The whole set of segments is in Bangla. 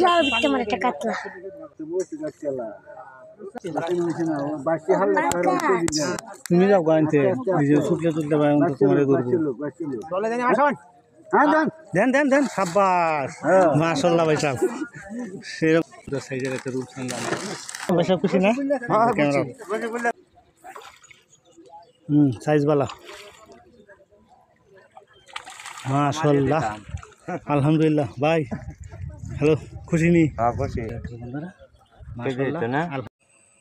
যাও বিট্টা মারে একটা কাতলা তুমি যাও গানতে নিজে ছুটলে তুলতে পারেন তো তোমারে করবো দেন দেন দেন সাব্বাস মাশাআল্লাহ ভাই সাহেব সেরকম সাইজের একটা রূপ সুন্দর ভাই সাহেব খুশি না ক্যামেরা সাইজ वाला মাশাআল্লাহ আলহামদুলিল্লাহ ভাই হ্যালো খুশি নি খুশি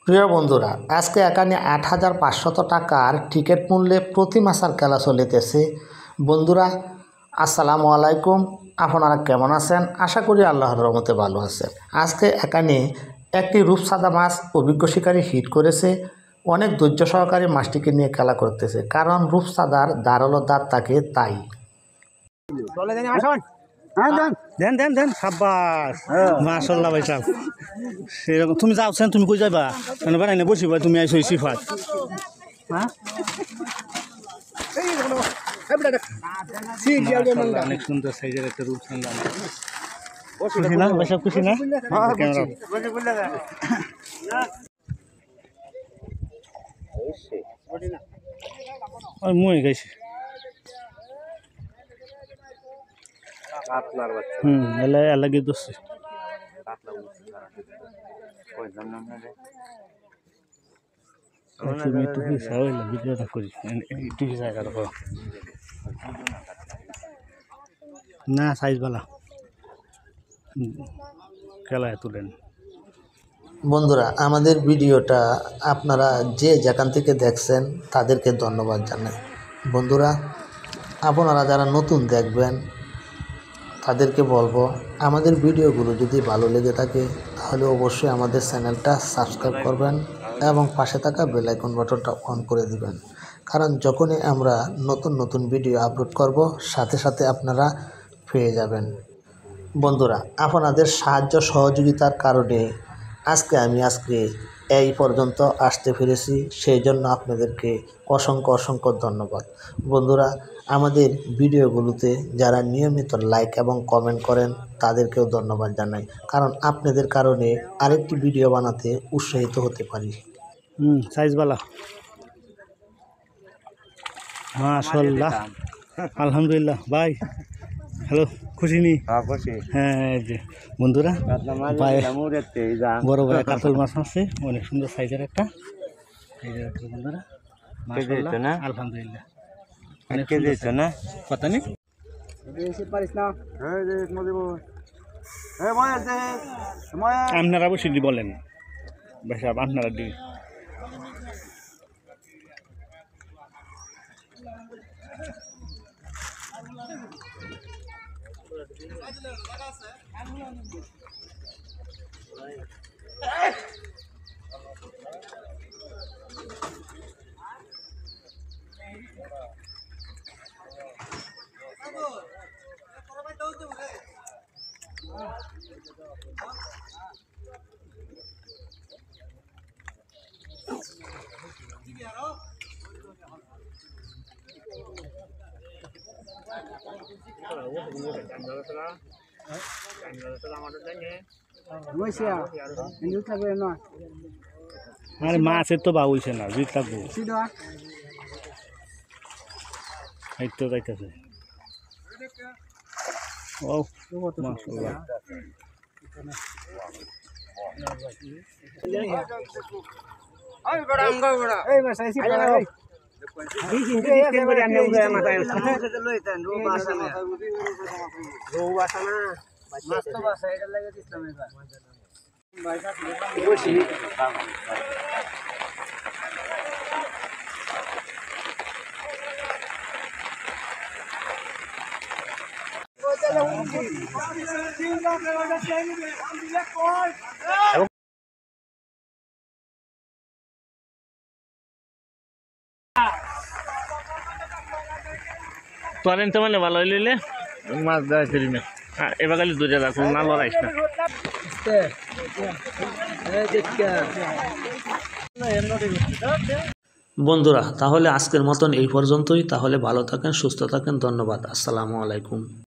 প্রিয় বন্ধুরা আজকে এখানে ৮৫০০ টাকার টিকিট মূল্যে প্রতি মাসের খেলা চলিতেছে। বন্ধুরা আসসালামু আলাইকুম, আপনারা কেমন আছেন? আশা করি আল্লাহর রহমতে ভালো আছেন। আজকে এখানে একটি রূপসাদা মাছ অভিজ্ঞ শিকারী হিট করেছে। অনেক ধৈর্য সহকারে মাছটিকে নিয়ে খেলা করতেছে, কারণ রূপসাদার ধারালো দাঁত থাকে তাই। দেন দেন দেন সাব্বাস মাশাআল্লাহ ভাই সাহেব সেরকম তুমি যাওছেন তুমি কই যাবা মানে বানাই না বসিবা তুমি আইছো সিফাত হ্যাঁ অনেক সুন্দর সাইজের একটা রূপ সুন্দর খুশি না ভাই সাহেব খুশি না ক্যামেরা ওই মুই গাইছে কাতলার বাচ্চা এলা এলাগে দোস্ত কাতলা কই জানলাম না রে তুমি একটু সাইলা ভিডিওটা করি একটু জায়গা রাখো না সাইজ वाला খেলায় তুলেন। বন্ধুরা আমাদের ভিডিওটা আপনারা যে যেখান থেকে দেখছেন তাদেরকে ধন্যবাদ জানাই। বন্ধুরা আপনারা যারা নতুন দেখবেন তাদেরকে বলবো আমাদের ভিডিওগুলো যদি ভালো লেগে থাকে তাহলে অবশ্যই আমাদের চ্যানেলটা সাবস্ক্রাইব করবেন এবং পাশে থাকা বেল আইকন বাটনটা অন করে দিবেন, কারণ যখনই আমরা নতুন নতুন ভিডিও আপলোড করব সাথে সাথে আপনারা পেয়ে যাবেন। বন্ধুরা আপনাদের সাহায্য সহযোগিতার কারণে আজকে এই পর্যন্ত আসতে পেরেছি, সেই জন্য আপনাদেরকে অসংখ্য ধন্যবাদ। বন্ধুরা আমাদের ভিডিওগুলোতে যারা নিয়মিত লাইক এবং কমেন্ট করেন তাদেরকেও ধন্যবাদ জানাই, কারণ আপনাদের কারণে আরেকটি ভিডিও বানাতে উৎসাহিত হতে পারি। সাইজ वाला মাশাআল্লাহ আলহামদুলিল্লাহ ভাই হ্যালো খুশি নি খুশি হ্যাঁ যে বন্ধুরা বড় বড় কাতল মাছ আছে অনেক সুন্দর সাইজের একটা বন্ধুরা মাশাআল্লাহ আলহামদুলিল্লাহ অনেক কেজি হচ্ছে না কথা নেই আপনারা অবশ্যই বলেন ভাই সাহেব আপনারা দিন আরে মাছের তো বা হইছে না জিত লাগবো এই তো যাইতেছে ও মাশাআল্লাহ এই বড় আঙ্গা বড় এই মাছ আইছি বড় তোলেন তো মানে ভালো হইলে মাছ দেয় ফিল্মে এবার খালি দূরে রাখো না লড়াইস না বন্ধুরা তাহলে আজকের মতন এই পর্যন্তই। তাহলে ভালো থাকেন, সুস্থ থাকেন, ধন্যবাদ, আসসালামু আলাইকুম।